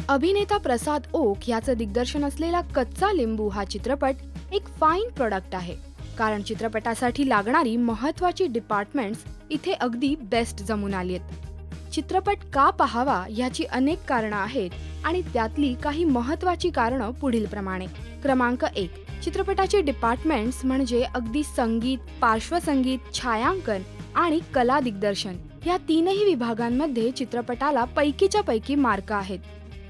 अभिनेता प्रसाद ओक याचं दिग्दर्शन असलेला कच्चा लिंबू हा चित्रपट एक फाईन प्रोडक्ट आहे, कारण चित्रपटासाठी लागणारी महत्त्वाची डिपार्टमेंट्स इथे अगदी बेस्ट जमून आलीत। चित्रपट का पाहावा याची अनेक कारणं आहेत आणि त्यातली काही महत्त्वाची कारणं पुढीलप्रमाणे। क्रमांक 1, चित्रपटाचे डिपार्टमेंट्स म्हणजे अगदी संगीत, पार्श्वसंगीत, छायांकन आणि कला दिग्दर्शन या तीनही विभागांमध्ये चित्रपटाला पैकीच्या पैकी मार्क आहेत।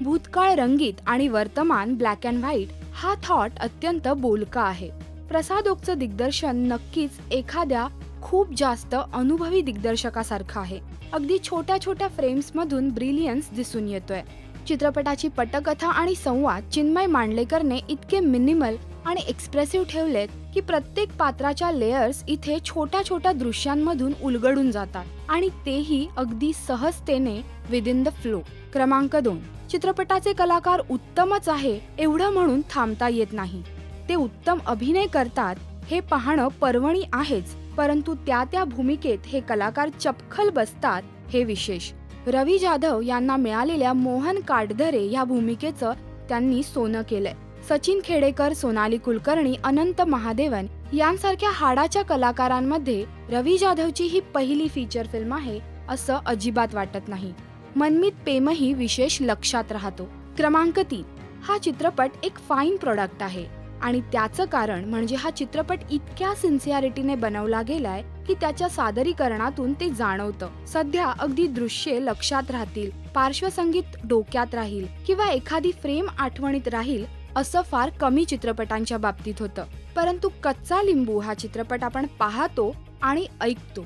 भूतकाळ रंगीत आणि वर्तमान ब्लॅक अँड व्हाईट हा थॉट अत्यंत बोलका आहे। प्रसाद ओकचं दिग्दर्शन नक्कीच एखाद्या खूप जास्त अनुभवी दिग्दर्शकासारखं आहे। अगदी छोट्या छोट्या फ्रेम्स मधून ब्रिलियन्स दिसून येतोय। चित्रपटाची पटकथा आणि संवाद चिन्मय मांडलेकरने इतके मिनिमल आणि एक्सप्रेसिव्ह ठेवलेत की प्रत्येक पात्राच्या लेयर्स इथे छोट्या छोट्या दृश्यांमधून उलगडून जातात आणि तेही अगदी सहजतेने विदिन द फ्लो। क्रमांक 2, चित्रपटाचे कलाकार उत्तमच आहे एवढं म्हणून थांबता येत नाही। ते उत्तम अभिनय करतात हे पाहणं पर्वणी आहेच, परंतु त्या भूमिकेत हे कलाकार चपखल बसतात हे विशेष। रवी जाधव यांना मिळालेल्या मोहन काटधरे या भूमिकेचं त्यांनी सोनं केलंय। सचिन खेडेकर, सोनाली कुलकर्णी, अनंत महादेवन यांसारख्या हाडाच्या कलाकारांमध्ये रवी जाधवची ही पहिली फीचर फिल्म आहे असं अजिबात वाटत नाही। मनमीत पेमही विशेष लक्षात राहतो। क्रमांक 3, हा चित्रपट एक फाईन प्रोडक्ट आहे आणि त्याचं कारण म्हणजे हा चित्रपट इतक्या सिन्सिअरिटीने बनवला गेलाय की त्याच्या सादरीकरणातून ते जाणवतं। सध्या अगदी दृश्ये लक्षात राहतील, पार्श्वसंगीत डोक्यात राहील किंवा एखादी फ्रेम आठवणीत राहील असं फार कमी चित्रपटांच्या बाबतीत होतं, परंतु कच्चा लिंबू हा चित्रपट आपण पाहतो आणि ऐकतो।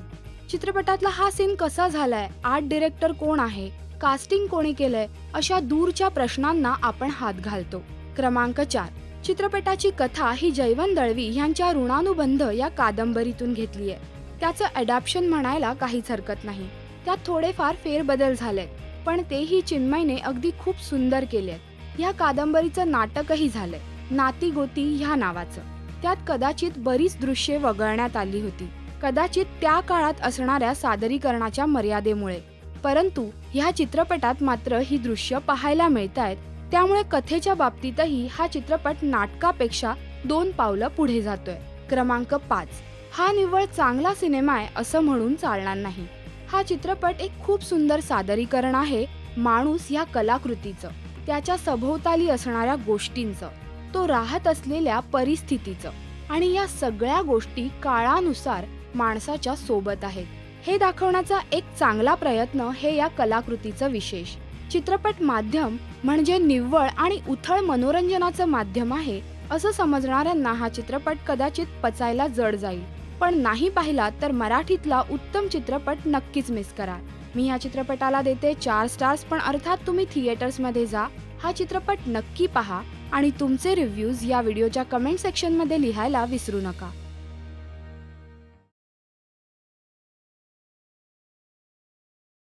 चित्रपटातला हा सीन कसा झालाय, आर्ट डायरेक्टर कोण आहे, कास्टिंग कोणी केलंय, अशा दूरच्या प्रश्नांना आपण हात घालतो। क्रमांक 4, चित्रपटाची कथा ही जयवंत दळवी यांच्या ऋणानुबंध या कादंबरीतून घेतली आहे। त्याचं अडॅप्शन म्हणायला काहीच हरकत नाही। त्यात थोडेफार फेरबदल झालेत, पण तेही चिन्मयने अगदी खूप सुंदर केलेत। या कादंबरीचं नाटकही झालंय, नाती गोती ह्या नावाचं। त्यात कदाचित बरीच दृश्ये वगळण्यात आली होती, कदाचित त्या काळात असणाऱ्या सादरीकरणाच्या मर्यादेमुळे, परंतु ह्या चित्रपटात मात्र ही दृश्य पाहायला मिळतायत। त्यामुळे कथेच्या बाबतीतही हा चित्रपट नाटकापेक्षा 2 पावलं पुढे जातोय। क्रमांक 5, हा निव्वळ चांगला सिनेमा आहे असं म्हणून चालणार नाही। हा चित्रपट एक खूप सुंदर सादरीकरण आहे माणूस या कलाकृतीचं, त्याच्या सभोवताली असणाऱ्या गोष्टींचं, तो राहत असलेल्या परिस्थितीचं, आणि या सगळ्या गोष्टी काळानुसार माणसाच्या सोबत आहेत हे दाखवण्याचा एक चांगला प्रयत्न हे या कलाकृतीचं विशेष। चित्रपट माध्यम म्हणजे निव्वळ आणि उथळ मनोरंजनाचं माध्यम आहे असं समजणाऱ्यांना हा चित्रपट कदाचित पचायला जड जाईल, पण नाही पाहिला तर मराठीतला उत्तम चित्रपट नक्कीच मिस कराल। मी या चित्रपटाला देते 4 स्टार्स, पण अर्थात तुम्ही थिएटर्समध्ये जा, हा चित्रपट नक्की पहा आणि तुमचे रिव्ह्यूज या व्हिडिओच्या कमेंट सेक्शनमध्ये लिहायला विसरू नका।